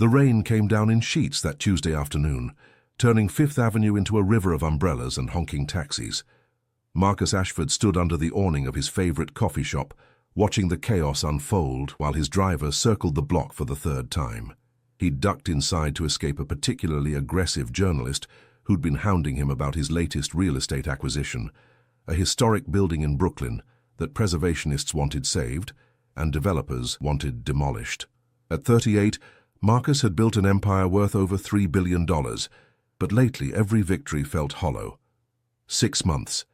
The rain came down in sheets that Tuesday afternoon, turning Fifth Avenue into a river of umbrellas and honking taxis. Marcus Ashford stood under the awning of his favorite coffee shop, watching the chaos unfold while his driver circled the block for the third time. He ducked inside to escape a particularly aggressive journalist who'd been hounding him about his latest real estate acquisition, a historic building in Brooklyn that preservationists wanted saved and developers wanted demolished. At 38, Marcus had built an empire worth over $3 billion, but lately every victory felt hollow. 6 months.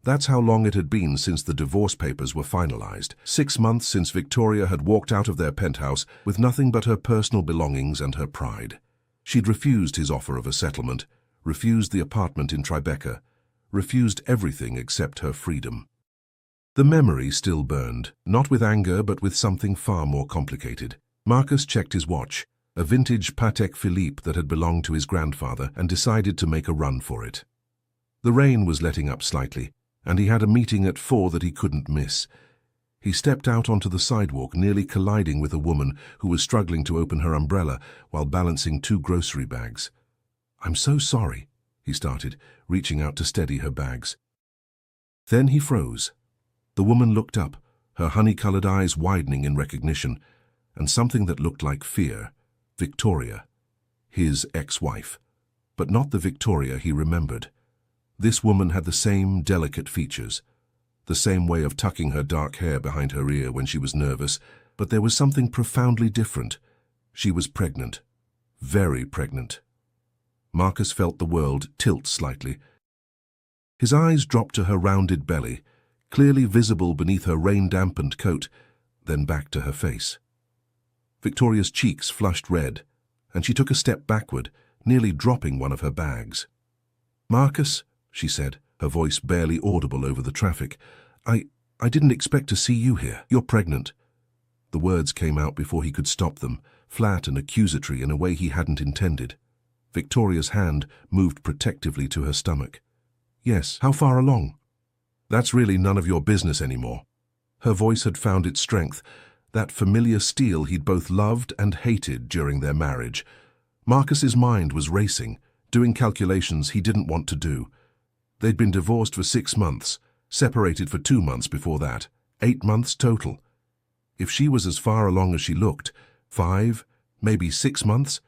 That's how long it had been since the divorce papers were finalized. 6 months since Victoria had walked out of their penthouse with nothing but her personal belongings and her pride. She'd refused his offer of a settlement, refused the apartment in Tribeca, refused everything except her freedom. The memory still burned, not with anger but with something far more complicated. Marcus checked his watch, a vintage Patek Philippe that had belonged to his grandfather, and decided to make a run for it. The rain was letting up slightly, and he had a meeting at 4 that he couldn't miss. He stepped out onto the sidewalk, nearly colliding with a woman who was struggling to open her umbrella while balancing 2 grocery bags. "I'm so sorry," he started, reaching out to steady her bags. Then he froze. The woman looked up, her honey-colored eyes widening in recognition, and something that looked like fear. Victoria. His ex-wife. But not the Victoria he remembered. This woman had the same delicate features, the same way of tucking her dark hair behind her ear when she was nervous, but there was something profoundly different. She was pregnant. Very pregnant. Marcus felt the world tilt slightly. His eyes dropped to her rounded belly, clearly visible beneath her rain-dampened coat, then back to her face. Victoria's cheeks flushed red, and she took a step backward, nearly dropping one of her bags. "Marcus," she said, her voice barely audible over the traffic, I didn't expect to see you here. You're pregnant." The words came out before he could stop them, flat and accusatory in a way he hadn't intended. Victoria's hand moved protectively to her stomach. "Yes, how far along?" "That's really none of your business anymore." Her voice had found its strength, that familiar steel he'd both loved and hated during their marriage. Marcus's mind was racing, doing calculations he didn't want to do. They'd been divorced for 6 months, separated for 2 months before that, 8 months total. If she was as far along as she looked, 5, maybe 6 months,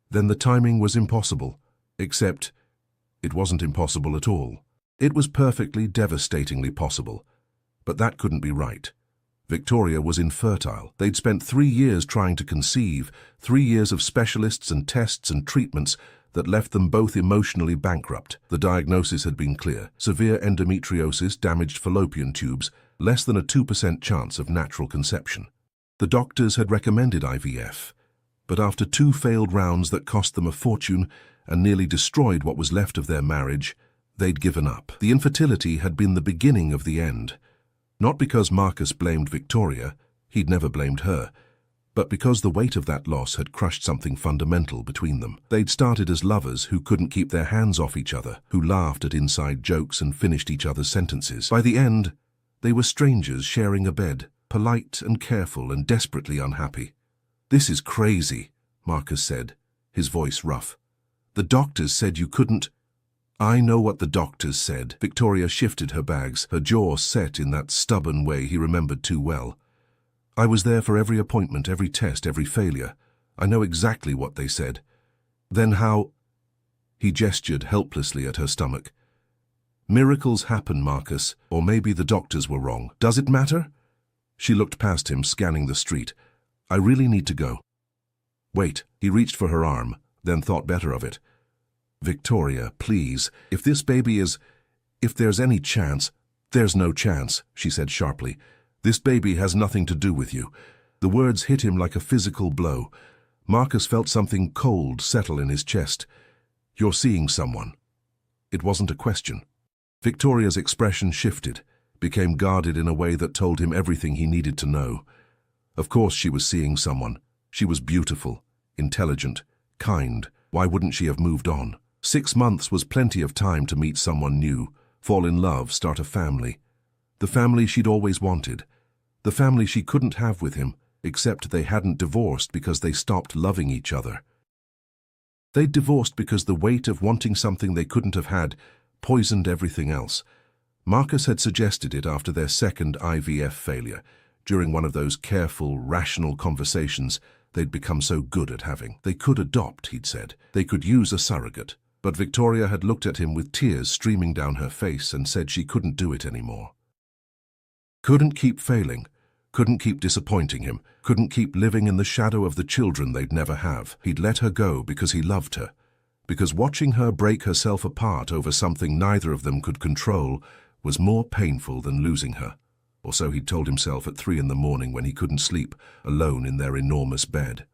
then the timing was impossible, except it wasn't impossible at all. It was perfectly, devastatingly possible, but that couldn't be right. Victoria was infertile. They'd spent 3 years trying to conceive, 3 years of specialists and tests and treatments that left them both emotionally bankrupt. The diagnosis had been clear: severe endometriosis, damaged fallopian tubes, less than a 2% chance of natural conception. The doctors had recommended IVF, but after 2 failed rounds that cost them a fortune and nearly destroyed what was left of their marriage, they'd given up. The infertility had been the beginning of the end. Not because Marcus blamed Victoria, he'd never blamed her, but because the weight of that loss had crushed something fundamental between them. They'd started as lovers who couldn't keep their hands off each other, who laughed at inside jokes and finished each other's sentences. By the end, they were strangers sharing a bed, polite and careful and desperately unhappy. "This is crazy," Marcus said, his voice rough. "The doctors said you couldn't." "I know what the doctors said." Victoria shifted her bags, her jaw set in that stubborn way he remembered too well. "I was there for every appointment, every test, every failure. I know exactly what they said." "Then how—" He gestured helplessly at her stomach. "Miracles happen, Marcus, or maybe the doctors were wrong. Does it matter?" She looked past him, scanning the street. "I really need to go." "Wait." He reached for her arm, then thought better of it. "Victoria, please, if this baby is... if there's any chance—" "There's no chance," she said sharply. "This baby has nothing to do with you." The words hit him like a physical blow. Marcus felt something cold settle in his chest. "You're seeing someone." It wasn't a question. Victoria's expression shifted, became guarded in a way that told him everything he needed to know. Of course she was seeing someone. She was beautiful, intelligent, kind. Why wouldn't she have moved on? 6 months was plenty of time to meet someone new, fall in love, start a family. The family she'd always wanted. The family she couldn't have with him, except they hadn't divorced because they stopped loving each other. They'd divorced because the weight of wanting something they couldn't have had poisoned everything else. Marcus had suggested it after their second IVF failure, during one of those careful, rational conversations they'd become so good at having. They could adopt, he'd said. They could use a surrogate. But Victoria had looked at him with tears streaming down her face and said she couldn't do it anymore. Couldn't keep failing, couldn't keep disappointing him, couldn't keep living in the shadow of the children they'd never have. He'd let her go because he loved her, because watching her break herself apart over something neither of them could control was more painful than losing her. Or so he'd told himself at 3 a.m. when he couldn't sleep, alone in their enormous bed.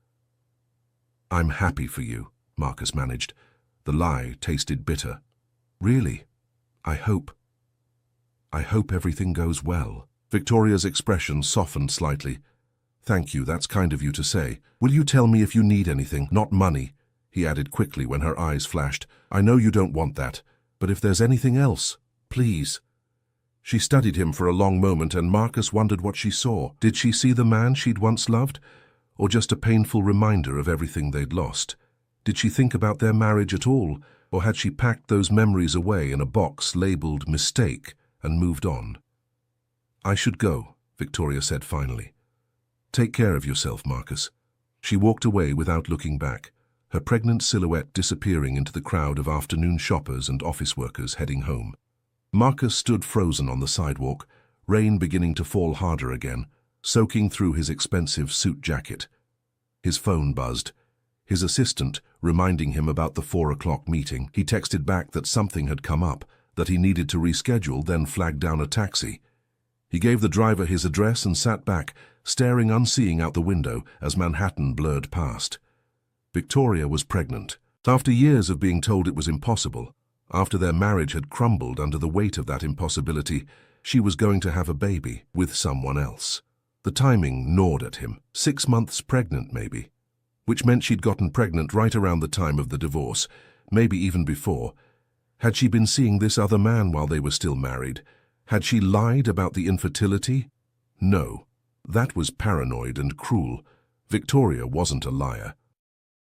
"I'm happy for you," Marcus managed. The lie tasted bitter. "Really? I hope everything goes well." Victoria's expression softened slightly. "Thank you, that's kind of you to say. Will you tell me if you need anything? Not money," he added quickly when her eyes flashed. "I know you don't want that, but if there's anything else, please." She studied him for a long moment, and Marcus wondered what she saw. Did she see the man she'd once loved, or just a painful reminder of everything they'd lost? Did she think about their marriage at all, or had she packed those memories away in a box labeled mistake and moved on? "I should go," Victoria said finally. "Take care of yourself, Marcus." She walked away without looking back, her pregnant silhouette disappearing into the crowd of afternoon shoppers and office workers heading home. Marcus stood frozen on the sidewalk, rain beginning to fall harder again, soaking through his expensive suit jacket. His phone buzzed. His assistant, reminding him about the 4 o'clock meeting. He texted back that something had come up, that he needed to reschedule, then flagged down a taxi. He gave the driver his address and sat back, staring unseeing out the window as Manhattan blurred past. Victoria was pregnant. After years of being told it was impossible, after their marriage had crumbled under the weight of that impossibility, she was going to have a baby with someone else. The timing gnawed at him. 6 months pregnant, maybe. Which meant she'd gotten pregnant right around the time of the divorce, maybe even before. Had she been seeing this other man while they were still married? Had she lied about the infertility? No. That was paranoid and cruel. Victoria wasn't a liar.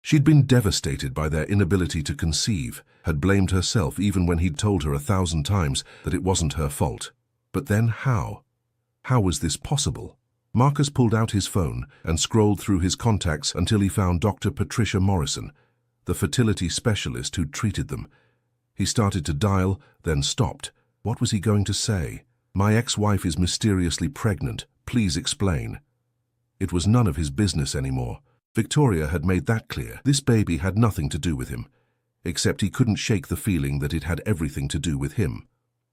She'd been devastated by their inability to conceive, had blamed herself even when he'd told her 1,000 times that it wasn't her fault. But then how? How was this possible? Marcus pulled out his phone and scrolled through his contacts until he found Dr. Patricia Morrison, the fertility specialist who'd treated them. He started to dial, then stopped. What was he going to say? "My ex-wife is mysteriously pregnant. Please explain." It was none of his business anymore. Victoria had made that clear. This baby had nothing to do with him, except he couldn't shake the feeling that it had everything to do with him.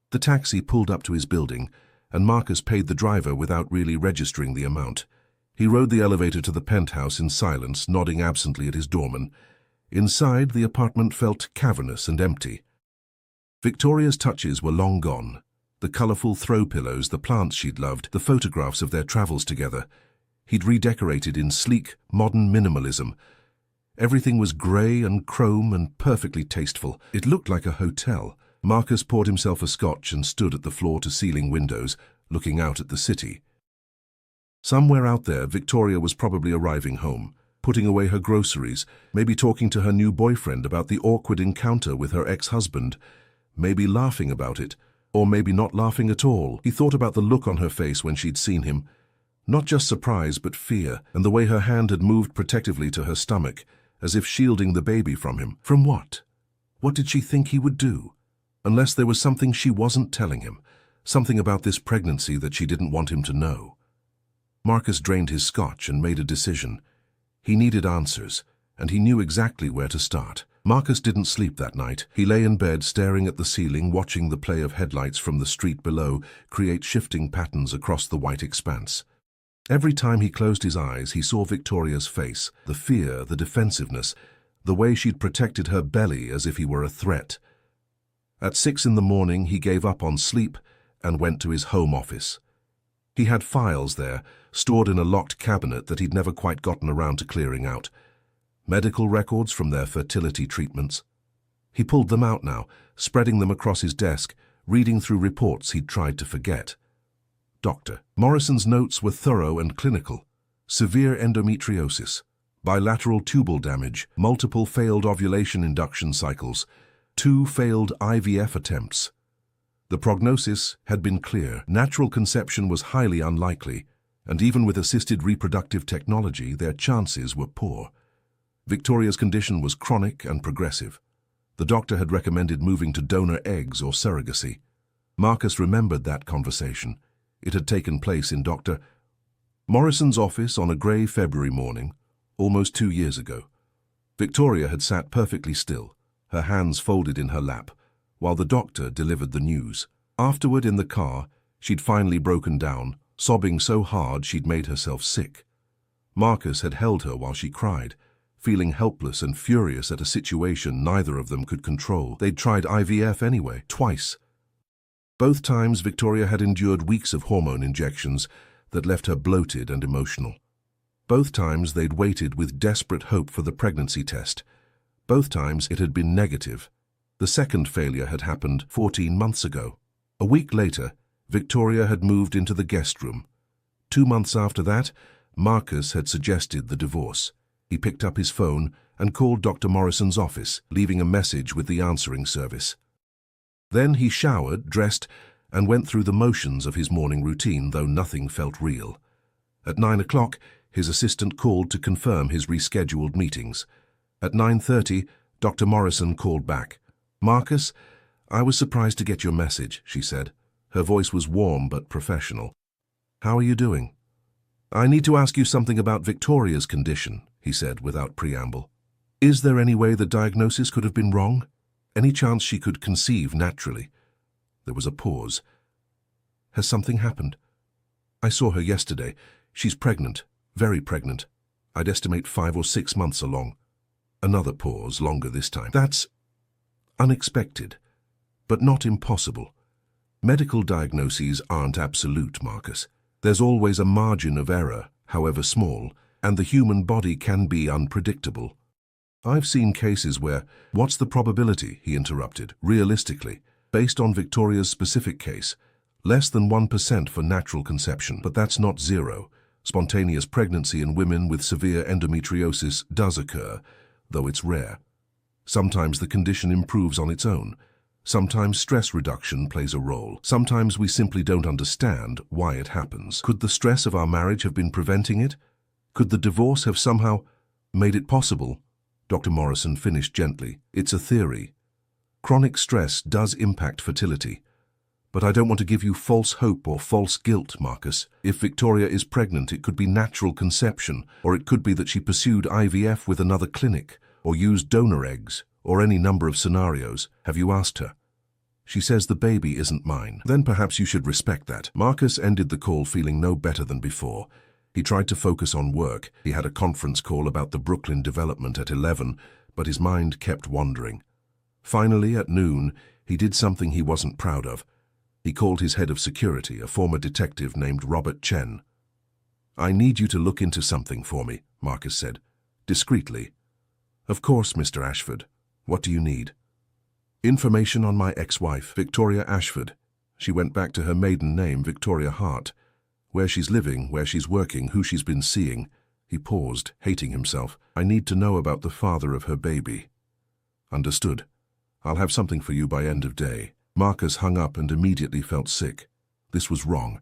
The taxi pulled up to his building, and Marcus paid the driver without really registering the amount. He rode the elevator to the penthouse in silence, nodding absently at his doorman. Inside, the apartment felt cavernous and empty. Victoria's touches were long gone. The colourful throw pillows, the plants she'd loved, the photographs of their travels together. He'd redecorated in sleek, modern minimalism. Everything was grey and chrome and perfectly tasteful. It looked like a hotel. Marcus poured himself a scotch and stood at the floor-to-ceiling windows, looking out at the city. Somewhere out there, Victoria was probably arriving home, putting away her groceries, maybe talking to her new boyfriend about the awkward encounter with her ex-husband, maybe laughing about it, or maybe not laughing at all. He thought about the look on her face when she'd seen him. Not just surprise, but fear, and the way her hand had moved protectively to her stomach, as if shielding the baby from him. From what? What did she think he would do? Unless there was something she wasn't telling him, something about this pregnancy that she didn't want him to know. Marcus drained his scotch and made a decision. He needed answers, and he knew exactly where to start. Marcus didn't sleep that night. He lay in bed staring at the ceiling, watching the play of headlights from the street below create shifting patterns across the white expanse. Every time he closed his eyes, he saw Victoria's face, the fear, the defensiveness, the way she'd protected her belly as if he were a threat. At 6 a.m, he gave up on sleep and went to his home office. He had files there, stored in a locked cabinet that he'd never quite gotten around to clearing out. Medical records from their fertility treatments. He pulled them out now, spreading them across his desk, reading through reports he'd tried to forget. Dr. Morrison's notes were thorough and clinical. severe endometriosis, bilateral tubal damage, multiple failed ovulation induction cycles, 2 failed IVF attempts. The prognosis had been clear. Natural conception was highly unlikely, and even with assisted reproductive technology, their chances were poor. Victoria's condition was chronic and progressive. The doctor had recommended moving to donor eggs or surrogacy. Marcus remembered that conversation. It had taken place in Dr. Morrison's office on a grey February morning, almost 2 years ago. Victoria had sat perfectly still, her hands folded in her lap, while the doctor delivered the news. Afterward, in the car, she'd finally broken down, sobbing so hard she'd made herself sick. Marcus had held her while she cried, feeling helpless and furious at a situation neither of them could control. They'd tried IVF anyway, twice. Both times Victoria had endured weeks of hormone injections that left her bloated and emotional. Both times they'd waited with desperate hope for the pregnancy test. Both times it had been negative. The second failure had happened 14 months ago. A week later, Victoria had moved into the guest room. 2 months after that, Marcus had suggested the divorce. He picked up his phone and called Dr. Morrison's office, leaving a message with the answering service. Then he showered, dressed, and went through the motions of his morning routine, though nothing felt real. At 9 o'clock, his assistant called to confirm his rescheduled meetings. At 9:30, Dr. Morrison called back. "Marcus, I was surprised to get your message," she said. Her voice was warm but professional. "How are you doing?" "I need to ask you something about Victoria's condition," he said without preamble. "Is there any way the diagnosis could have been wrong? Any chance she could conceive naturally?" There was a pause. "Has something happened?" "I saw her yesterday. She's pregnant, very pregnant. I'd estimate 5 or 6 months along." Another pause, longer this time. "That's unexpected, but not impossible. Medical diagnoses aren't absolute, Marcus. There's always a margin of error, however small, and the human body can be unpredictable." "I've seen cases where—" "What's the probability?" he interrupted. "Realistically, based on Victoria's specific case, less than 1% for natural conception, but that's not zero. Spontaneous pregnancy in women with severe endometriosis does occur, though it's rare. Sometimes the condition improves on its own. Sometimes stress reduction plays a role. Sometimes we simply don't understand why it happens. Could the stress of our marriage have been preventing it? Could the divorce have somehow made it possible?" Dr. Morrison finished gently. "It's a theory. Chronic stress does impact fertility. But I don't want to give you false hope or false guilt, Marcus. If Victoria is pregnant, it could be natural conception, or it could be that she pursued IVF with another clinic, or used donor eggs, or any number of scenarios. Have you asked her?" "She says the baby isn't mine." "Then perhaps you should respect that." Marcus ended the call feeling no better than before. He tried to focus on work. He had a conference call about the Brooklyn development at 11, but his mind kept wandering. Finally, at noon, he did something he wasn't proud of. He called his head of security, a former detective named Robert Chen. "I need you to look into something for me," Marcus said, discreetly. "Of course, Mr. Ashford. What do you need?" "Information on my ex-wife, Victoria Ashford. She went back to her maiden name, Victoria Hart. Where she's living, where she's working, who she's been seeing." He paused, hating himself. "I need to know about the father of her baby." "Understood. I'll have something for you by end of day." Marcus hung up and immediately felt sick. This was wrong.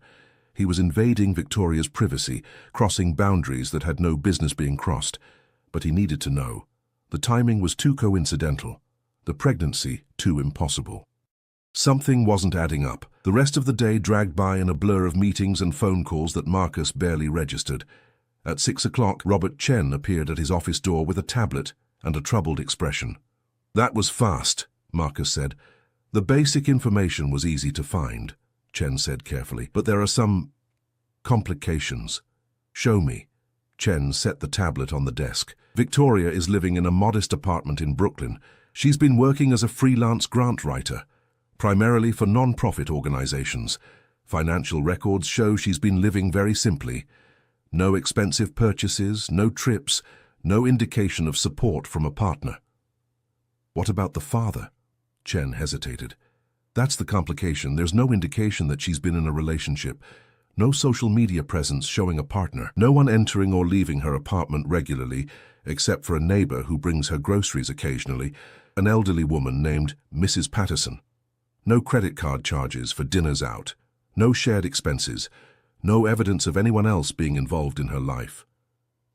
He was invading Victoria's privacy, crossing boundaries that had no business being crossed. But he needed to know. The timing was too coincidental. The pregnancy too impossible. Something wasn't adding up. The rest of the day dragged by in a blur of meetings and phone calls that Marcus barely registered. At 6 o'clock, Robert Chen appeared at his office door with a tablet and a troubled expression. "That was fast," Marcus said. "The basic information was easy to find," Chen said carefully, "but there are some complications." "Show me." Chen set the tablet on the desk. "Victoria is living in a modest apartment in Brooklyn. She's been working as a freelance grant writer, primarily for non-profit organizations. Financial records show she's been living very simply. No expensive purchases, no trips, no indication of support from a partner." "What about the father?" Chen hesitated. "That's the complication. There's no indication that she's been in a relationship. No social media presence showing a partner. No one entering or leaving her apartment regularly, except for a neighbor who brings her groceries occasionally, an elderly woman named Mrs. Patterson. No credit card charges for dinners out. No shared expenses. No evidence of anyone else being involved in her life.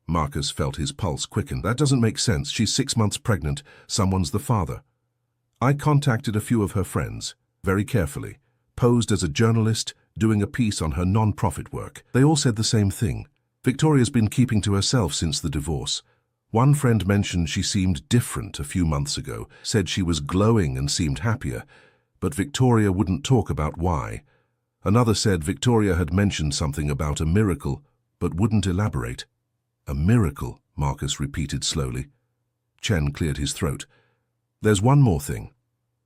Marcus felt his pulse quicken. That doesn't make sense. She's 6 months pregnant. Someone's the father. I contacted a few of her friends, very carefully, posed as a journalist, doing a piece on her non-profit work. They all said the same thing. Victoria's been keeping to herself since the divorce. One friend mentioned she seemed different a few months ago, said she was glowing and seemed happier, but Victoria wouldn't talk about why. Another said Victoria had mentioned something about a miracle, but wouldn't elaborate. A miracle, Marcus repeated slowly. Chen cleared his throat. There's one more thing.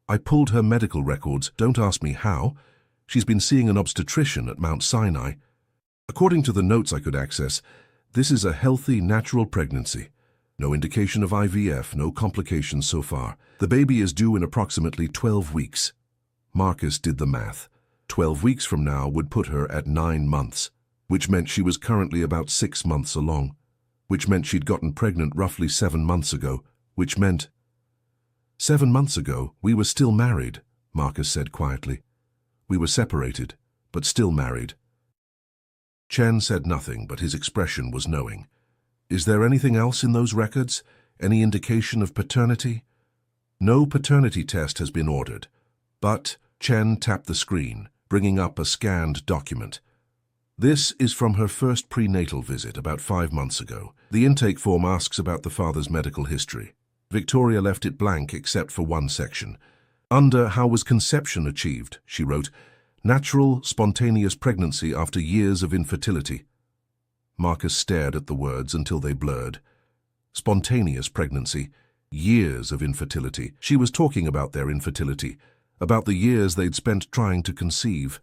I pulled her medical records. Don't ask me how. She's been seeing an obstetrician at Mount Sinai. According to the notes I could access, this is a healthy, natural pregnancy. No indication of IVF, no complications so far. The baby is due in approximately 12 weeks. Marcus did the math. 12 weeks from now would put her at 9 months, which meant she was currently about 6 months along, which meant she'd gotten pregnant roughly 7 months ago, which meant... 7 months ago, we were still married, Marcus said quietly. We were separated, but still married. Chen said nothing, but his expression was knowing. Is there anything else in those records? Any indication of paternity? No paternity test has been ordered, but Chen tapped the screen, bringing up a scanned document. This is from her first prenatal visit about 5 months ago. The intake form asks about the father's medical history. Victoria left it blank except for one section. Under how was conception achieved, she wrote, natural, spontaneous pregnancy after years of infertility. Marcus stared at the words until they blurred. Spontaneous pregnancy, years of infertility. She was talking about their infertility, about the years they'd spent trying to conceive.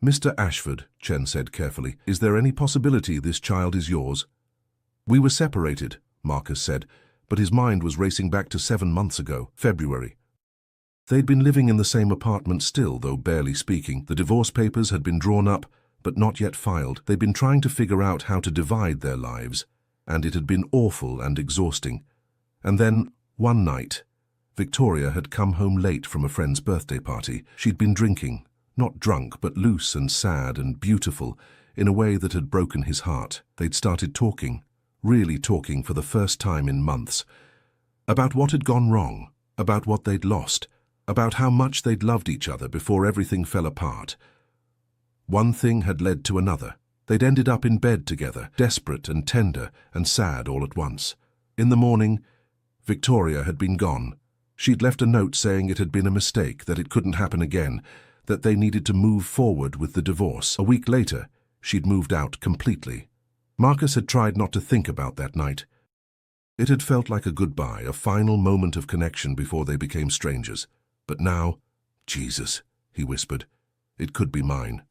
Mr. Ashford, Chen said carefully, is there any possibility this child is yours? We were separated, Marcus said, but his mind was racing back to 7 months ago, February. They'd been living in the same apartment still, though barely speaking. The divorce papers had been drawn up, but not yet filed. They'd been trying to figure out how to divide their lives, and it had been awful and exhausting. And then, one night, Victoria had come home late from a friend's birthday party. She'd been drinking, not drunk, but loose and sad and beautiful, in a way that had broken his heart. They'd started talking, really talking for the first time in months, about what had gone wrong, about what they'd lost, about how much they'd loved each other before everything fell apart. One thing had led to another. They'd ended up in bed together, desperate and tender and sad all at once. In the morning, Victoria had been gone. She'd left a note saying it had been a mistake, that it couldn't happen again, that they needed to move forward with the divorce. A week later, she'd moved out completely. Marcus had tried not to think about that night. It had felt like a goodbye, a final moment of connection before they became strangers. But now, Jesus, he whispered, it could be mine.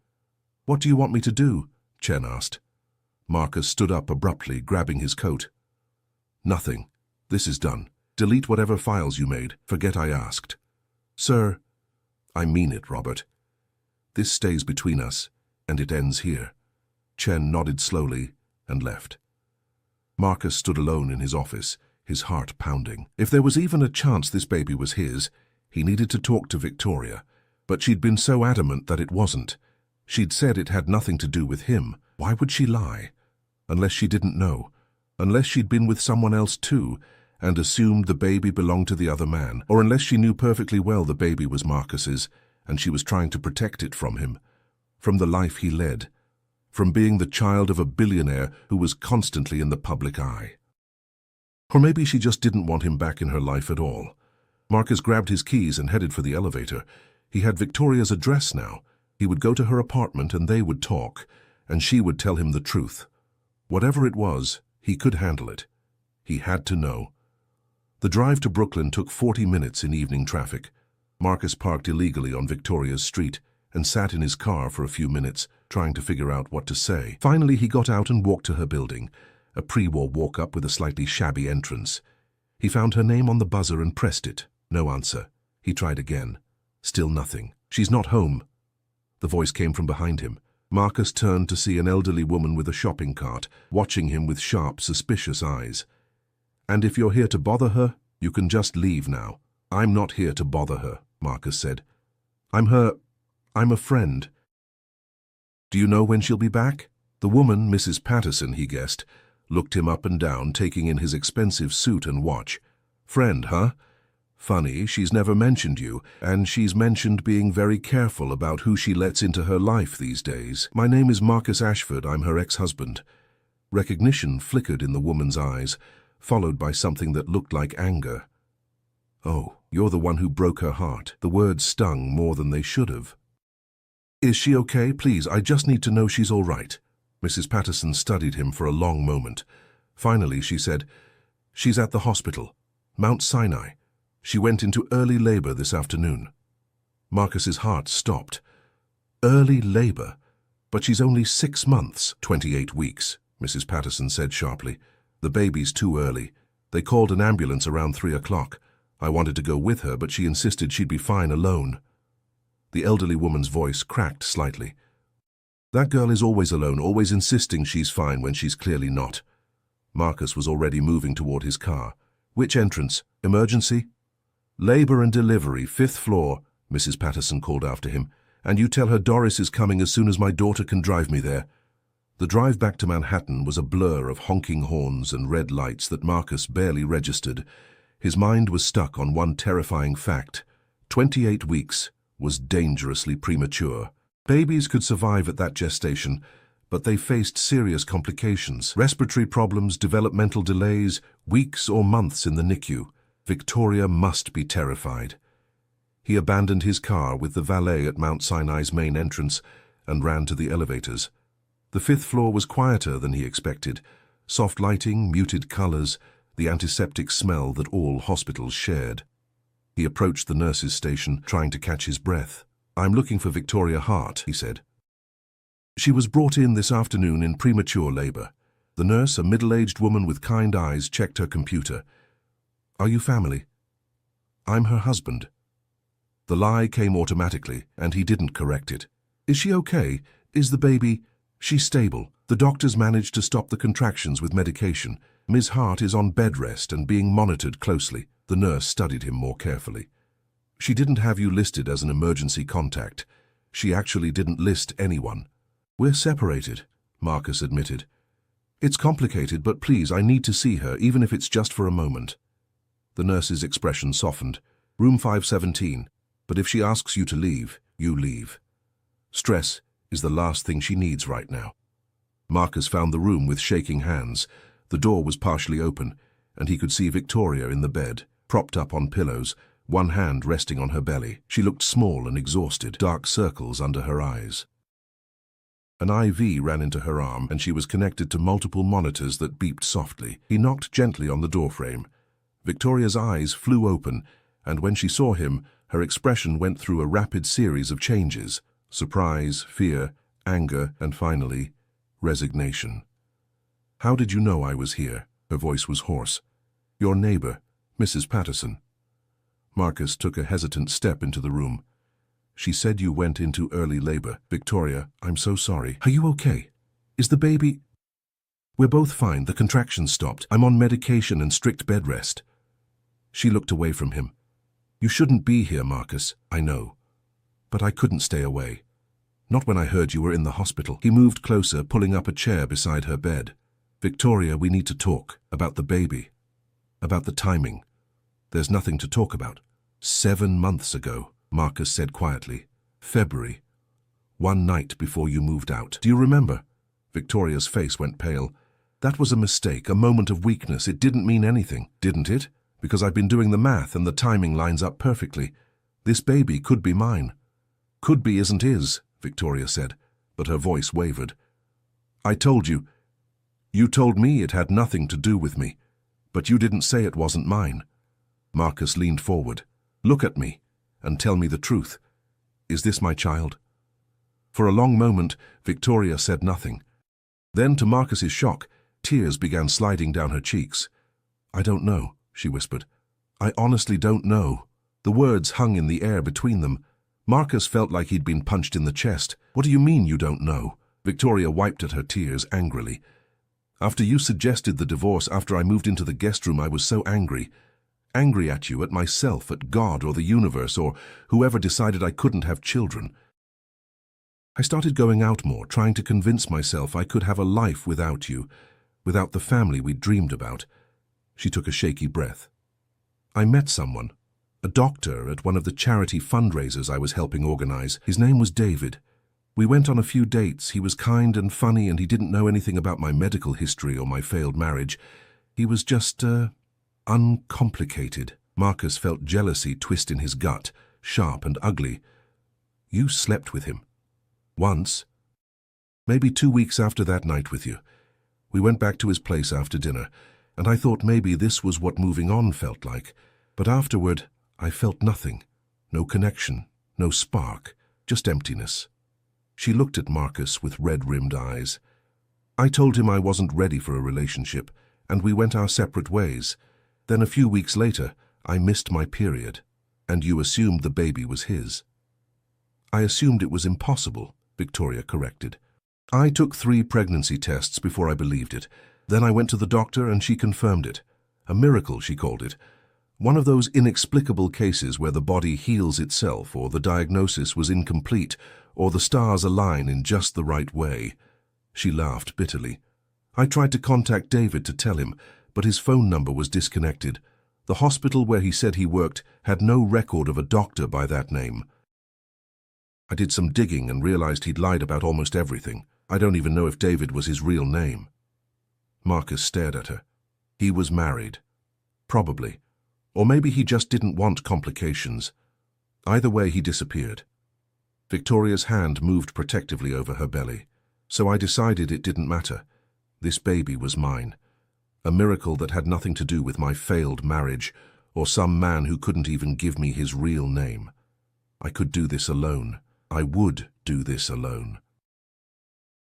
What do you want me to do? Chen asked. Marcus stood up abruptly, grabbing his coat. Nothing. This is done. Delete whatever files you made. Forget I asked. Sir, I mean it, Robert. This stays between us, and it ends here. Chen nodded slowly and left. Marcus stood alone in his office, his heart pounding. If there was even a chance this baby was his, he needed to talk to Victoria, but she'd been so adamant that it wasn't. She'd said it had nothing to do with him. Why would she lie? Unless she didn't know. Unless she'd been with someone else too, and assumed the baby belonged to the other man. Or unless she knew perfectly well the baby was Marcus's, and she was trying to protect it from him, from the life he led, from being the child of a billionaire who was constantly in the public eye. Or maybe she just didn't want him back in her life at all. Marcus grabbed his keys and headed for the elevator. He had Victoria's address now. He would go to her apartment and they would talk, and she would tell him the truth. Whatever it was, he could handle it. He had to know. The drive to Brooklyn took 40 minutes in evening traffic. Marcus parked illegally on Victoria's street and sat in his car for a few minutes, trying to figure out what to say. Finally, he got out and walked to her building, a pre-war walk-up with a slightly shabby entrance. He found her name on the buzzer and pressed it. No answer. He tried again. Still nothing. She's not home. The voice came from behind him. Marcus turned to see an elderly woman with a shopping cart, watching him with sharp, suspicious eyes. "And if you're here to bother her, you can just leave now." "I'm not here to bother her," Marcus said. I'm a friend." "Do you know when she'll be back?" The woman, Mrs. Patterson, he guessed, looked him up and down, taking in his expensive suit and watch. "Friend, huh? Funny, she's never mentioned you, and she's mentioned being very careful about who she lets into her life these days. My name is Marcus Ashford, I'm her ex-husband." Recognition flickered in the woman's eyes, followed by something that looked like anger. "Oh, you're the one who broke her heart." The words stung more than they should have. "Is she okay? Please, I just need to know she's all right." Mrs. Patterson studied him for a long moment. Finally, she said, "She's at the hospital, Mount Sinai. She went into early labor this afternoon." Marcus's heart stopped. "Early labor? But she's only 6 months." 28 weeks, Mrs. Patterson said sharply. "The baby's too early. They called an ambulance around 3 o'clock. I wanted to go with her, but she insisted she'd be fine alone." The elderly woman's voice cracked slightly. "That girl is always alone, always insisting she's fine when she's clearly not." Marcus was already moving toward his car. "Which entrance? Emergency?" "Labor and delivery, 5th floor," Mrs. Patterson called after him. "And you tell her Doris is coming as soon as my daughter can drive me there." The drive back to Manhattan was a blur of honking horns and red lights that Marcus barely registered. His mind was stuck on one terrifying fact. 28 weeks was dangerously premature. Babies could survive at that gestation, but they faced serious complications. Respiratory problems, developmental delays, weeks or months in the NICU. Victoria must be terrified. He abandoned his car with the valet at Mount Sinai's main entrance and ran to the elevators. The 5th floor was quieter than he expected. Soft lighting, muted colors, the antiseptic smell that all hospitals shared. He approached the nurse's station, trying to catch his breath. "I'm looking for Victoria Hart," he said. "She was brought in this afternoon in premature labor." The nurse, a middle-aged woman with kind eyes, checked her computer. "Are you family?" "I'm her husband." The lie came automatically, and he didn't correct it. "Is she okay? Is the baby—" "She's stable. The doctors managed to stop the contractions with medication. Ms. Hart is on bed rest and being monitored closely." The nurse studied him more carefully. "She didn't have you listed as an emergency contact. She actually didn't list anyone." "We're separated," Marcus admitted. "It's complicated, but please, I need to see her, even if it's just for a moment." The nurse's expression softened. "Room 517. But if she asks you to leave, you leave. Stress is the last thing she needs right now." Marcus found the room with shaking hands. The door was partially open, and he could see Victoria in the bed, propped up on pillows, one hand resting on her belly. She looked small and exhausted, dark circles under her eyes. An IV ran into her arm, and she was connected to multiple monitors that beeped softly. He knocked gently on the doorframe. Victoria's eyes flew open, and when she saw him, her expression went through a rapid series of changes: surprise, fear, anger, and finally, resignation. "How did you know I was here?" Her voice was hoarse. "Your neighbor, Mrs. Patterson." Marcus took a hesitant step into the room. "She said you went into early labor." "Victoria, I'm so sorry. Are you okay? Is the baby—" "We're both fine. The contractions stopped. I'm on medication and strict bed rest." She looked away from him. "You shouldn't be here, Marcus." "I know. But I couldn't stay away. Not when I heard you were in the hospital." He moved closer, pulling up a chair beside her bed. "Victoria, we need to talk. About the baby. About the timing. There's nothing to talk about." 7 months ago, Marcus said quietly. "February. One night before you moved out. Do you remember?" Victoria's face went pale. "That was a mistake, a moment of weakness. It didn't mean anything." "Didn't it? Because I've been doing the math and the timing lines up perfectly. This baby could be mine." "Could be isn't is," Victoria said, but her voice wavered. "I told you. You told me it had nothing to do with me, but you didn't say it wasn't mine." Marcus leaned forward. "Look at me and tell me the truth. Is this my child?" For a long moment, Victoria said nothing. Then, to Marcus's shock, tears began sliding down her cheeks. "I don't know," she whispered. "I honestly don't know." The words hung in the air between them. Marcus felt like he'd been punched in the chest. What do you mean you don't know? Victoria wiped at her tears angrily. After you suggested the divorce, after I moved into the guest room, I was so angry. Angry at you, at myself, at God or the universe or whoever decided I couldn't have children. I started going out more, trying to convince myself I could have a life without you, without the family we'd dreamed about. She took a shaky breath. I met someone, a doctor at one of the charity fundraisers I was helping organize. His name was David. We went on a few dates. He was kind and funny, and he didn't know anything about my medical history or my failed marriage. He was just, uncomplicated. Marcus felt jealousy twist in his gut, sharp and ugly. You slept with him. Once. Maybe 2 weeks after that night with you. We went back to his place after dinner, and I thought maybe this was what moving on felt like. But afterward, I felt nothing. No connection, no spark, just emptiness. She looked at Marcus with red-rimmed eyes. I told him I wasn't ready for a relationship, and we went our separate ways. Then a few weeks later, I missed my period, and you assumed the baby was his. I assumed it was impossible, Victoria corrected. I took 3 pregnancy tests before I believed it. Then I went to the doctor and she confirmed it. A miracle, she called it. One of those inexplicable cases where the body heals itself, or the diagnosis was incomplete, or the stars align in just the right way. She laughed bitterly. I tried to contact David to tell him, but his phone number was disconnected. The hospital where he said he worked had no record of a doctor by that name. I did some digging and realized he'd lied about almost everything. I don't even know if David was his real name. Marcus stared at her. He was married. Probably. Or maybe he just didn't want complications. Either way, he disappeared. Victoria's hand moved protectively over her belly. So I decided it didn't matter. This baby was mine. A miracle that had nothing to do with my failed marriage, or some man who couldn't even give me his real name. I could do this alone. I would do this alone.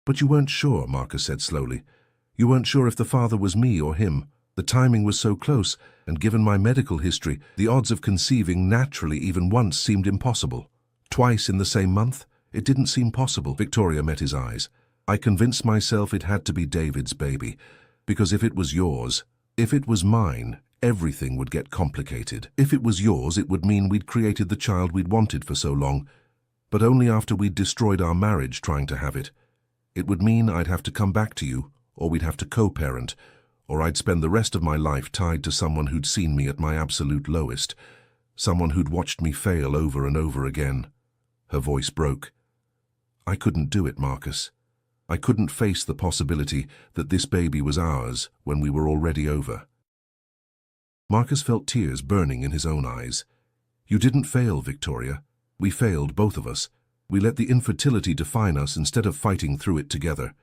But you weren't sure, Marcus said slowly. You weren't sure if the father was me or him. The timing was so close, and given my medical history, the odds of conceiving naturally even once seemed impossible. Twice in the same month? It didn't seem possible. Victoria met his eyes. I convinced myself it had to be David's baby, because if it was yours, if it was mine, everything would get complicated. If it was yours, it would mean we'd created the child we'd wanted for so long, but only after we'd destroyed our marriage trying to have it. It would mean I'd have to come back to you, or we'd have to co-parent, or I'd spend the rest of my life tied to someone who'd seen me at my absolute lowest, someone who'd watched me fail over and over again. Her voice broke. I couldn't do it, Marcus. I couldn't face the possibility that this baby was ours when we were already over. Marcus felt tears burning in his own eyes. You didn't fail, Victoria. We failed, both of us. We let the infertility define us instead of fighting through it together.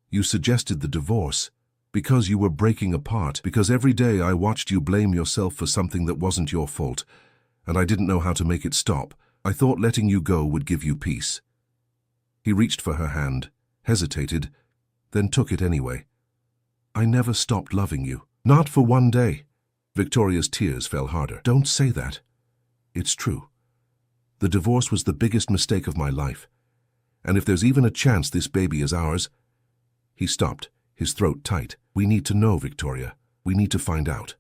You suggested the divorce because you were breaking apart, because every day I watched you blame yourself for something that wasn't your fault, and I didn't know how to make it stop. I thought letting you go would give you peace. He reached for her hand, hesitated, then took it anyway. I never stopped loving you. Not for one day. Victoria's tears fell harder. Don't say that. It's true. The divorce was the biggest mistake of my life. And if there's even a chance this baby is ours... He stopped, his throat tight. We need to know, Victoria. We need to find out.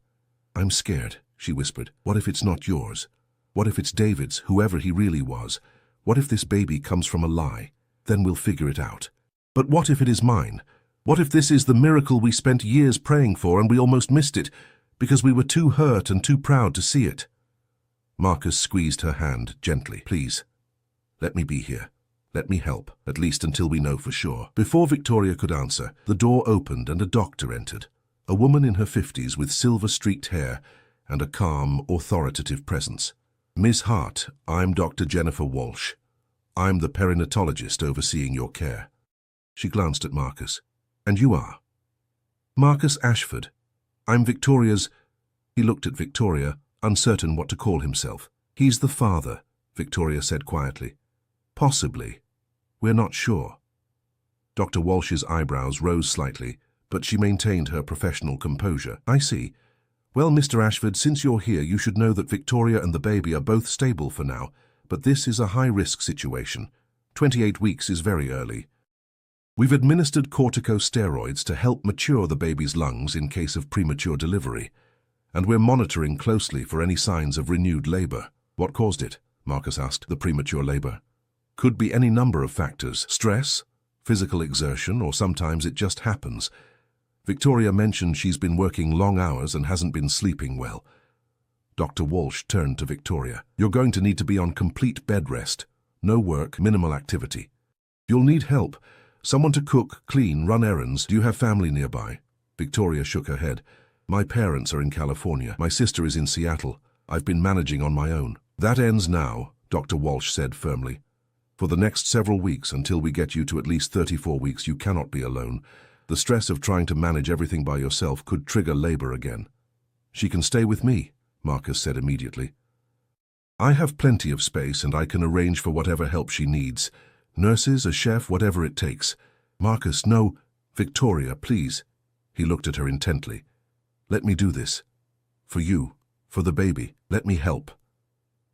I'm scared, she whispered. What if it's not yours? What if it's David's, whoever he really was? What if this baby comes from a lie? Then we'll figure it out. But what if it is mine? What if this is the miracle we spent years praying for and we almost missed it because we were too hurt and too proud to see it? Marcus squeezed her hand gently. Please, let me be here. Let me help, at least until we know for sure. Before Victoria could answer, the door opened and a doctor entered. A woman in her 50s with silver-streaked hair and a calm, authoritative presence. Ms. Hart, I'm Dr. Jennifer Walsh. I'm the perinatologist overseeing your care. She glanced at Marcus. And you are? Marcus Ashford. I'm Victoria's... He looked at Victoria, uncertain what to call himself. He's the father, Victoria said quietly. Possibly. We're not sure. Dr. Walsh's eyebrows rose slightly, but she maintained her professional composure. I see. Well, Mr. Ashford, since you're here, you should know that Victoria and the baby are both stable for now, but this is a high-risk situation. 28 weeks is very early. We've administered corticosteroids to help mature the baby's lungs in case of premature delivery, and we're monitoring closely for any signs of renewed labor. What caused it? Marcus asked. The premature labor. Could be any number of factors. Stress, physical exertion, or sometimes it just happens. Victoria mentioned she's been working long hours and hasn't been sleeping well. Dr. Walsh turned to Victoria. You're going to need to be on complete bed rest. No work, minimal activity. You'll need help. Someone to cook, clean, run errands. Do you have family nearby? Victoria shook her head. My parents are in California. My sister is in Seattle. I've been managing on my own. That ends now, Dr. Walsh said firmly. For the next several weeks, until we get you to at least 34 weeks, you cannot be alone. The stress of trying to manage everything by yourself could trigger labor again. She can stay with me, Marcus said immediately. I have plenty of space and I can arrange for whatever help she needs. Nurses, a chef, whatever it takes. Marcus, no. Victoria, please. He looked at her intently. Let me do this. For you, for the baby, let me help.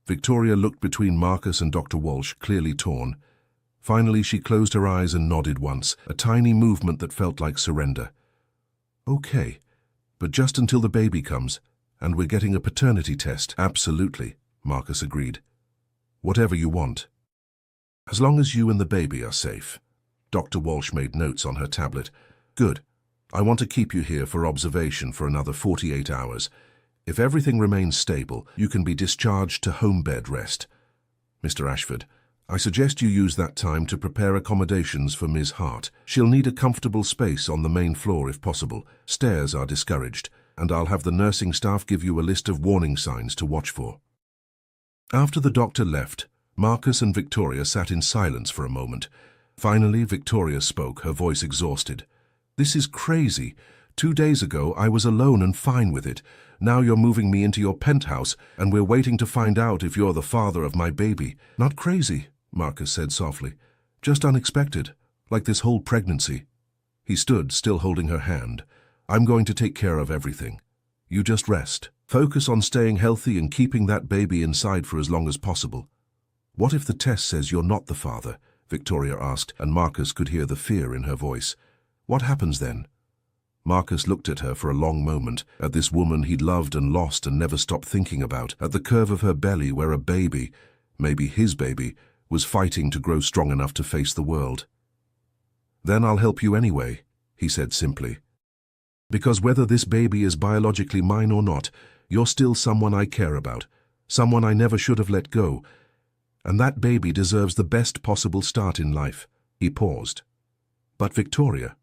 Victoria looked between Marcus and Dr. Walsh, clearly torn. Finally, she closed her eyes and nodded once, a tiny movement that felt like surrender. Okay, but just until the baby comes, and we're getting a paternity test. Absolutely, Marcus agreed. Whatever you want. As long as you and the baby are safe. Dr. Walsh made notes on her tablet. Good. I want to keep you here for observation for another 48 hours. If everything remains stable, you can be discharged to home bed rest. Mr. Ashford, I suggest you use that time to prepare accommodations for Ms. Hart. She'll need a comfortable space on the main floor if possible. Stairs are discouraged, and I'll have the nursing staff give you a list of warning signs to watch for. After the doctor left, Marcus and Victoria sat in silence for a moment. Finally, Victoria spoke, her voice exhausted. This is crazy. 2 days ago, I was alone and fine with it. Now you're moving me into your penthouse, and we're waiting to find out if you're the father of my baby. Not crazy, Marcus said softly. Just unexpected, like this whole pregnancy. He stood, still holding her hand. I'm going to take care of everything. You just rest. Focus on staying healthy and keeping that baby inside for as long as possible. What if the test says you're not the father? Victoria asked, and Marcus could hear the fear in her voice. What happens then? Marcus looked at her for a long moment, at this woman he'd loved and lost and never stopped thinking about, at the curve of her belly where a baby, maybe his baby, was fighting to grow strong enough to face the world. Then I'll help you anyway, he said simply. Because whether this baby is biologically mine or not, you're still someone I care about, someone I never should have let go, and that baby deserves the best possible start in life. He paused. But Victoria,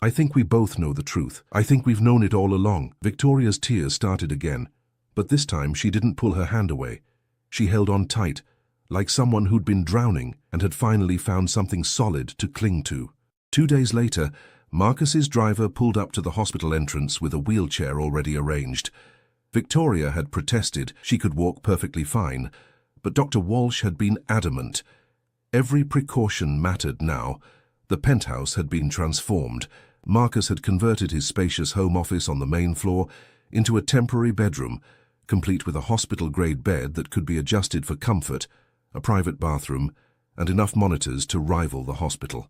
I think we both know the truth. I think we've known it all along. Victoria's tears started again, but this time she didn't pull her hand away. She held on tight, like someone who'd been drowning and had finally found something solid to cling to. 2 days later, Marcus's driver pulled up to the hospital entrance with a wheelchair already arranged. Victoria had protested she could walk perfectly fine, but Dr. Walsh had been adamant. Every precaution mattered now. The penthouse had been transformed. Marcus had converted his spacious home office on the main floor into a temporary bedroom, complete with a hospital-grade bed that could be adjusted for comfort, a private bathroom, and enough monitors to rival the hospital.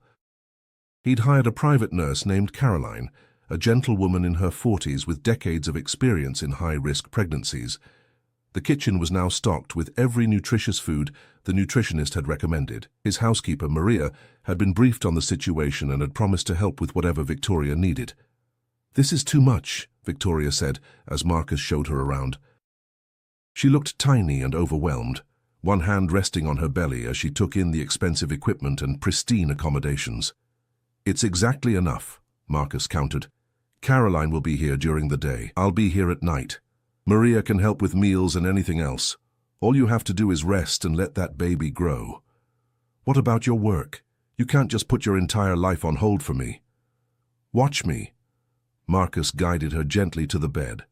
He'd hired a private nurse named Caroline, a gentlewoman in her 40s with decades of experience in high-risk pregnancies. The kitchen was now stocked with every nutritious food the nutritionist had recommended. His housekeeper, Maria, had been briefed on the situation and had promised to help with whatever Victoria needed. This is too much, Victoria said, as Marcus showed her around. She looked tiny and overwhelmed, one hand resting on her belly as she took in the expensive equipment and pristine accommodations. It's exactly enough, Marcus countered. Caroline will be here during the day. I'll be here at night. Maria can help with meals and anything else. All you have to do is rest and let that baby grow. What about your work? You can't just put your entire life on hold for me. Watch me. Marcus guided her gently to the bed.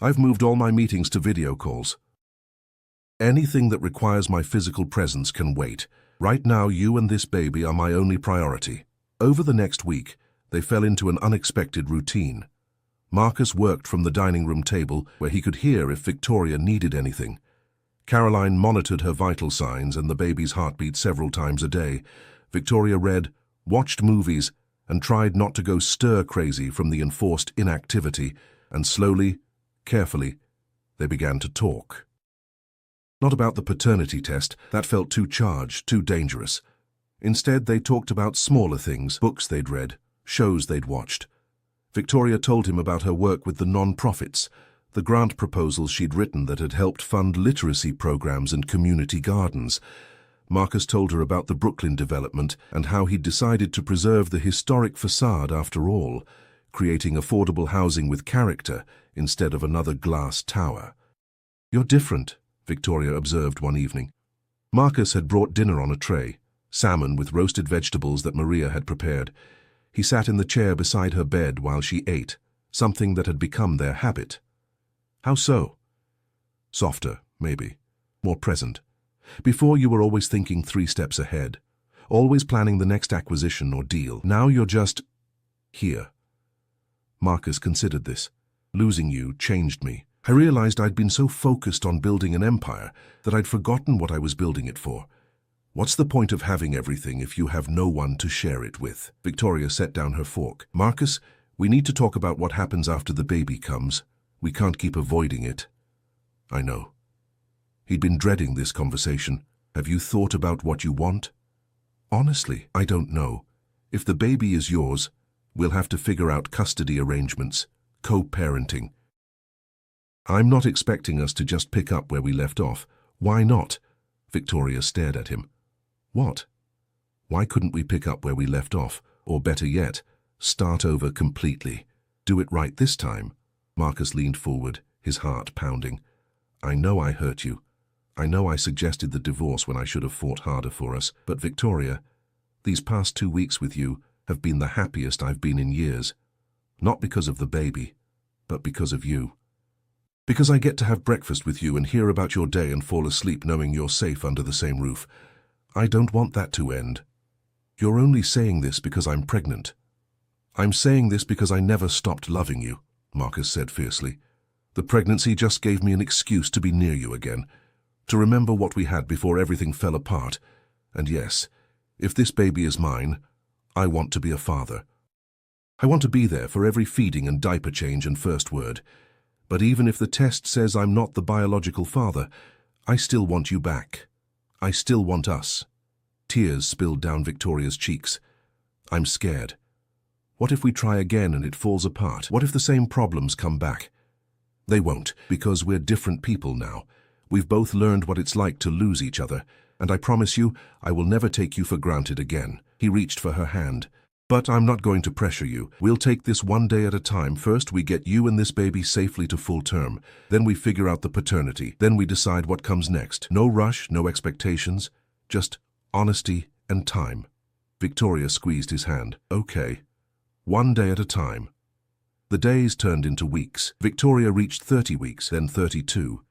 I've moved all my meetings to video calls. Anything that requires my physical presence can wait. Right now, you and this baby are my only priority. Over the next week, they fell into an unexpected routine. Marcus worked from the dining room table where he could hear if Victoria needed anything. Caroline monitored her vital signs and the baby's heartbeat several times a day. Victoria read, watched movies, and tried not to go stir-crazy from the enforced inactivity, and slowly, carefully, they began to talk. Not about the paternity test, that felt too charged, too dangerous. Instead, they talked about smaller things, books they'd read, shows they'd watched. Victoria told him about her work with the non-profits, the grant proposals she'd written that had helped fund literacy programs and community gardens. Marcus told her about the Brooklyn development and how he'd decided to preserve the historic facade after all, creating affordable housing with character instead of another glass tower. "You're different," Victoria observed one evening. Marcus had brought dinner on a tray, salmon with roasted vegetables that Maria had prepared. He sat in the chair beside her bed while she ate, something that had become their habit. "How so?" "Softer, maybe. More present. Before you were always thinking 3 steps ahead, always planning the next acquisition or deal. Now you're just here." Marcus considered this. "Losing you changed me. I realized I'd been so focused on building an empire that I'd forgotten what I was building it for. What's the point of having everything if you have no one to share it with?" Victoria set down her fork. "Marcus, we need to talk about what happens after the baby comes. We can't keep avoiding it." "I know." He'd been dreading this conversation. "Have you thought about what you want?" "Honestly, I don't know. If the baby is yours, we'll have to figure out custody arrangements, co-parenting." "I'm not expecting us to just pick up where we left off." "Why not?" Victoria stared at him. "What? Why couldn't we pick up where we left off? Or better yet, start over completely? Do it right this time?" Marcus leaned forward, his heart pounding. "I know I hurt you. I know I suggested the divorce when I should have fought harder for us. But Victoria, these past 2 weeks with you have been the happiest I've been in years. Not because of the baby, but because of you. Because I get to have breakfast with you and hear about your day and fall asleep knowing you're safe under the same roof. I don't want that to end. You're only saying this because I'm pregnant." "I'm saying this because I never stopped loving you," Marcus said fiercely. "The pregnancy just gave me an excuse to be near you again, to remember what we had before everything fell apart. And yes, if this baby is mine, I want to be a father. I want to be there for every feeding and diaper change and first word. But even if the test says I'm not the biological father, I still want you back. I still want us." Tears spilled down Victoria's cheeks. "I'm scared. What if we try again and it falls apart? What if the same problems come back?" "They won't, because we're different people now. We've both learned what it's like to lose each other, and I promise you, I will never take you for granted again." He reached for her hand. "But I'm not going to pressure you. We'll take this one day at a time. First, we get you and this baby safely to full term. Then we figure out the paternity. Then we decide what comes next. No rush, no expectations. Just honesty and time." Victoria squeezed his hand. "Okay. One day at a time." The days turned into weeks. Victoria reached 30 weeks, then 32.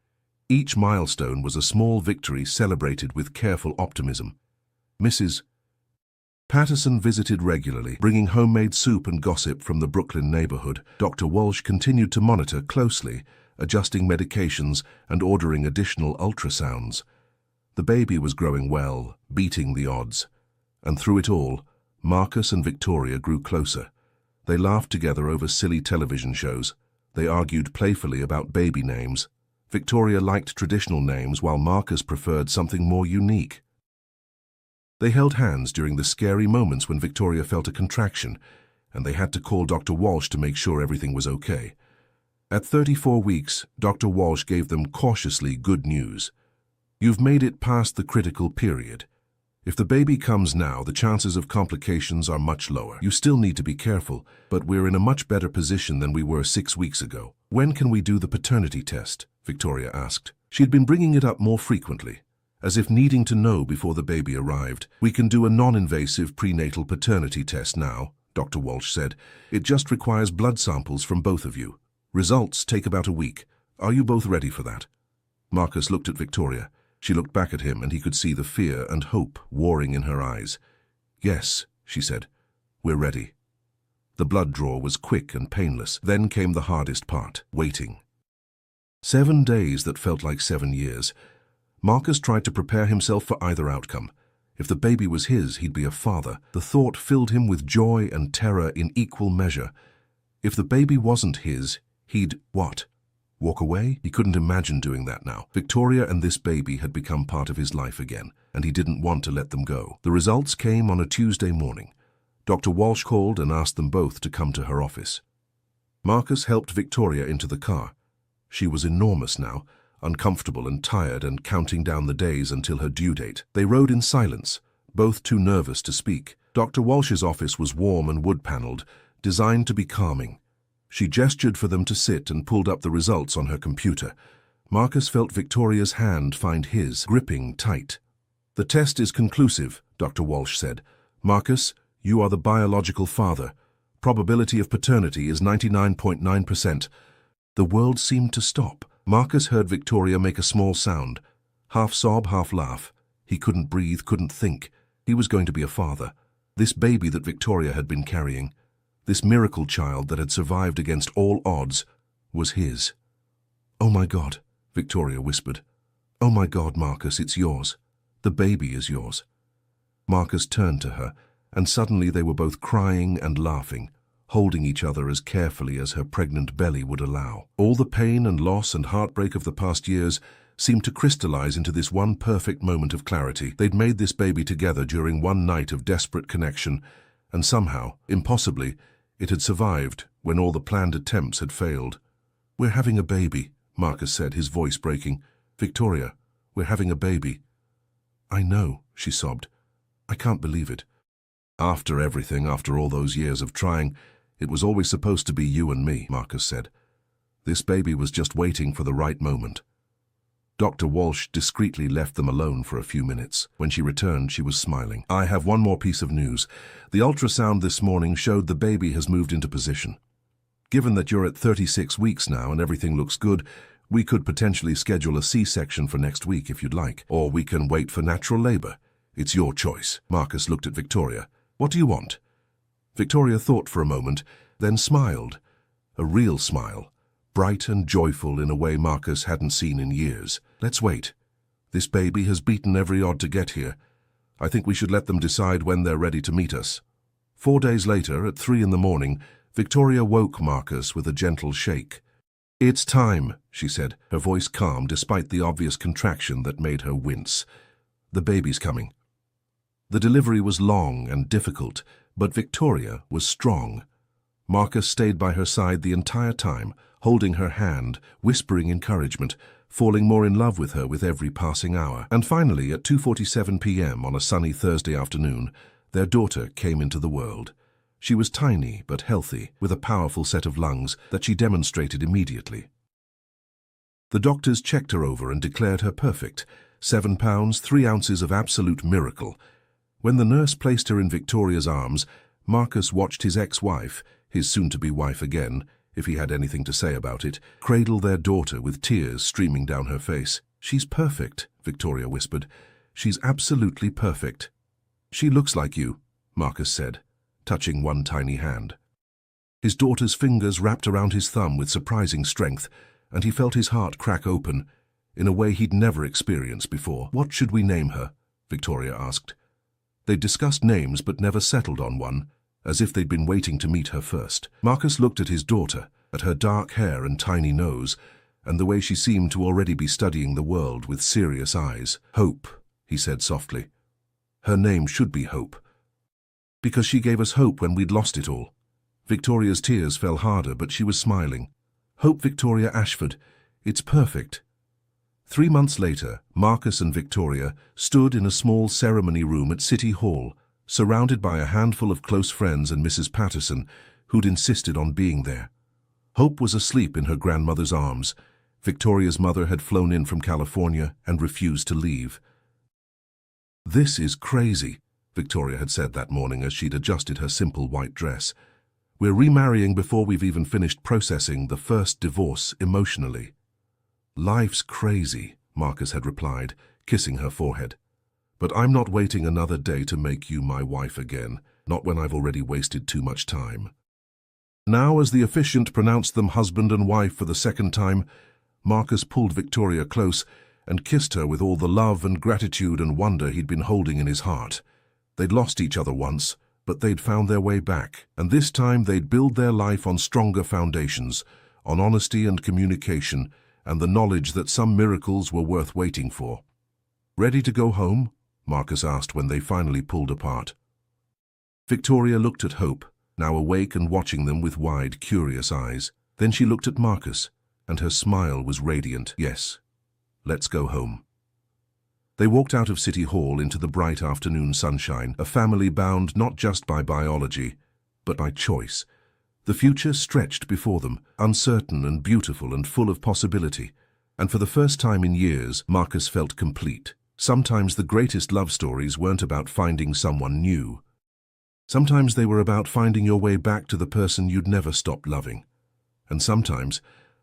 Each milestone was a small victory celebrated with careful optimism. Mrs. Patterson visited regularly, bringing homemade soup and gossip from the Brooklyn neighborhood. Dr. Walsh continued to monitor closely, adjusting medications and ordering additional ultrasounds. The baby was growing well, beating the odds. And through it all, Marcus and Victoria grew closer. They laughed together over silly television shows. They argued playfully about baby names. Victoria liked traditional names while Marcus preferred something more unique. They held hands during the scary moments when Victoria felt a contraction, and they had to call Dr. Walsh to make sure everything was okay. At 34 weeks, Dr. Walsh gave them cautiously good news. "You've made it past the critical period. If the baby comes now, the chances of complications are much lower. You still need to be careful, but we're in a much better position than we were 6 weeks ago." "When can we do the paternity test?" Victoria asked. She'd been bringing it up more frequently, as if needing to know before the baby arrived. "We can do a non-invasive prenatal paternity test now," Dr. Walsh said. "It just requires blood samples from both of you. Results take about a week. Are you both ready for that?" Marcus looked at Victoria. She looked back at him, and he could see the fear and hope warring in her eyes. "Yes," she said. "We're ready." The blood draw was quick and painless. Then came the hardest part, waiting. 7 days that felt like 7 years. Marcus tried to prepare himself for either outcome. If the baby was his, he'd be a father. The thought filled him with joy and terror in equal measure. If the baby wasn't his, he'd, what? Walk away? He couldn't imagine doing that now. Victoria and this baby had become part of his life again, and he didn't want to let them go. The results came on a Tuesday morning. Dr. Walsh called and asked them both to come to her office. Marcus helped Victoria into the car. She was enormous now, uncomfortable and tired and counting down the days until her due date. They rode in silence, both too nervous to speak. Dr. Walsh's office was warm and wood-paneled, designed to be calming. She gestured for them to sit and pulled up the results on her computer. Marcus felt Victoria's hand find his, gripping tight. "The test is conclusive," Dr. Walsh said. "Marcus, you are the biological father. Probability of paternity is 99.9%. The world seemed to stop. Marcus heard Victoria make a small sound. Half sob, half laugh. He couldn't breathe, couldn't think. He was going to be a father. This baby that Victoria had been carrying, this miracle child that had survived against all odds, was his. "Oh my God," Victoria whispered. "Oh my God, Marcus, it's yours. The baby is yours." Marcus turned to her, and suddenly they were both crying and laughing, holding each other as carefully as her pregnant belly would allow. All the pain and loss and heartbreak of the past years seemed to crystallize into this one perfect moment of clarity. They'd made this baby together during one night of desperate connection, and somehow, impossibly, it had survived when all the planned attempts had failed. "We're having a baby," Marcus said, his voice breaking. "Victoria, we're having a baby." "I know," she sobbed. "I can't believe it. After everything, after all those years of trying, it was always supposed to be you and me," Marcus said. "This baby was just waiting for the right moment." Dr. Walsh discreetly left them alone for a few minutes. When she returned, she was smiling. "I have one more piece of news. The ultrasound this morning showed the baby has moved into position. Given that you're at 36 weeks now and everything looks good, we could potentially schedule a C-section for next week if you'd like, or we can wait for natural labor. It's your choice." Marcus looked at Victoria. "What do you want?" Victoria thought for a moment, then smiled. A real smile, bright and joyful in a way Marcus hadn't seen in years. "Let's wait. This baby has beaten every odd to get here. I think we should let them decide when they're ready to meet us." 4 days later, at 3 in the morning, Victoria woke Marcus with a gentle shake. "It's time," she said, her voice calm despite the obvious contraction that made her wince. "The baby's coming." The delivery was long and difficult, but Victoria was strong. Marcus stayed by her side the entire time, holding her hand, whispering encouragement, falling more in love with her with every passing hour. And finally, at 2:47 p.m. on a sunny Thursday afternoon, their daughter came into the world. She was tiny but healthy, with a powerful set of lungs that she demonstrated immediately. The doctors checked her over and declared her perfect. 7 pounds, 3 ounces of absolute miracle. When the nurse placed her in Victoria's arms, Marcus watched his ex-wife, his soon-to-be wife again, if he had anything to say about it, cradle their daughter with tears streaming down her face. "She's perfect," Victoria whispered. "She's absolutely perfect." "She looks like you," Marcus said, touching one tiny hand. His daughter's fingers wrapped around his thumb with surprising strength, and he felt his heart crack open, in a way he'd never experienced before. "What should we name her?" Victoria asked. They'd discussed names but never settled on one, as if they'd been waiting to meet her first. Marcus looked at his daughter, at her dark hair and tiny nose, and the way she seemed to already be studying the world with serious eyes. "Hope," he said softly. "Her name should be Hope. Because she gave us hope when we'd lost it all." Victoria's tears fell harder, but she was smiling. "Hope Victoria Ashford. It's perfect." 3 months later, Marcus and Victoria stood in a small ceremony room at City Hall, surrounded by a handful of close friends and Mrs. Patterson, who'd insisted on being there. Hope was asleep in her grandmother's arms. Victoria's mother had flown in from California and refused to leave. "This is crazy," Victoria had said that morning as she'd adjusted her simple white dress. "We're remarrying before we've even finished processing the first divorce emotionally." "Life's crazy," Marcus had replied, kissing her forehead. "But I'm not waiting another day to make you my wife again, not when I've already wasted too much time." Now, as the officiant pronounced them husband and wife for the second time, Marcus pulled Victoria close and kissed her with all the love and gratitude and wonder he'd been holding in his heart. They'd lost each other once, but they'd found their way back, and this time they'd build their life on stronger foundations, on honesty and communication, and the knowledge that some miracles were worth waiting for. "Ready to go home?" Marcus asked when they finally pulled apart. Victoria looked at Hope, now awake and watching them with wide, curious eyes. Then she looked at Marcus, and her smile was radiant. "Yes, let's go home." They walked out of City Hall into the bright afternoon sunshine, a family bound not just by biology, but by choice. The future stretched before them, uncertain and beautiful and full of possibility. And for the first time in years, Marcus felt complete. Sometimes the greatest love stories weren't about finding someone new. Sometimes they were about finding your way back to the person you'd never stopped loving. And sometimes,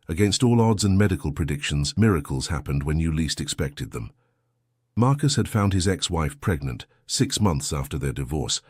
against all odds and medical predictions, miracles happened when you least expected them. Marcus had found his ex-wife pregnant 6 months after their divorce,